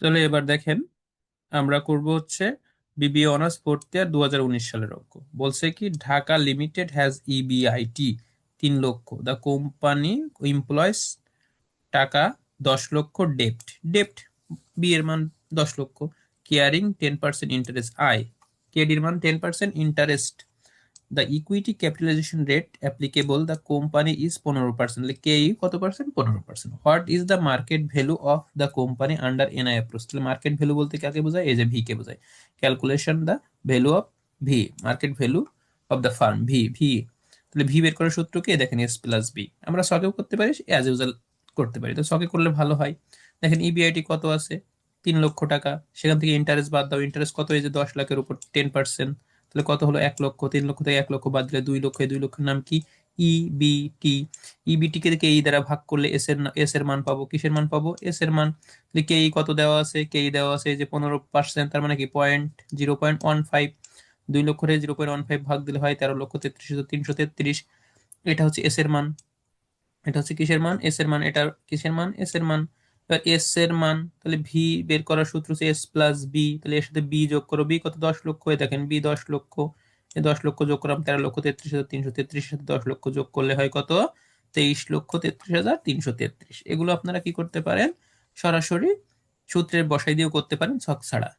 তাহলে এবার দেখেন, আমরা করব হচ্ছে বিবিএ অনার্স ফোর্থ ইয়ার 2019 সালের অঙ্ক। বলছে কি ঢাকা লিমিটেড হ্যাজ ইবিআইটি 3 লক্ষ, দ্য কোম্পানি এমপ্লয়স টাকা 10 লক্ষ, ডেপ্ট ডেপ্ট বি এর মান 10 লক্ষ, কেয়ারিং 10% ইন্টারেস্ট আই, কেডির মান 10% interest, the equity capitalization rate applicable the company is 15%, K e কত percent? 15%। What is the market value of the company under NI approach? তাহলে মার্কেট ভ্যালু বলতে কাকে বোঝায়? এই যে ভি কে বোঝায়। Calculation the value of V, market value of the firm, V V. তাহলে ভি বের করার সূত্র কি? দেখেন এস প্লাস বি। আমরা সকেও করতে পারি, অ্যাজ ইউজুয়াল করতে পারি, তো সকে করলে ভালো হয়। দেখেন ইবিআইটি কত আছে? 3 লক্ষ টাকা। সেখান থেকে ইন্টারেস্ট বাদ দাও, ইন্টারেস্ট কত? এই যে 10 লাখের উপর 10%, তাহলে কত হলো? 1 লক্ষ। 3 লক্ষ থেকে 1 লক্ষ বাদ দিলে 2 লক্ষ। এই 2 লক্ষের নাম কি? ইবিটি। ইবিটি কে কে ই দ্বারা ভাগ করলে এস এর মান পাবো। কিসের মান পাবো? এস এর মান। তাহলে কে ই কত দেওয়া আছে? কে ই দেওয়া আছে এই যে 15%, তার মানে কি 0.15। 2 লক্ষ 0.15 ভাগ দিলে হয় 13,33,333। এটা হচ্ছে এস এর মান। এটা হচ্ছে কিসের মান? এস এর মান। এটা কিসের মান? এস এর মান। এবার এস এর মান, তাহলে ভি বের করার সূত্র হচ্ছে এস প্লাস বি। তাহলে এর সাথে বি যোগ করো, বি কত? 10 লক্ষ। দেখেন বি 10 লক্ষ, এই 10 লক্ষ যোগ করলাম 13,33,333, সাথে 10 লক্ষ যোগ করলে হয় কত? 23,33,333। এগুলো আপনারা কি করতে পারেন? সরাসরি সূত্রের বসাই দিয়েও করতে পারেন, ছক ছাড়া।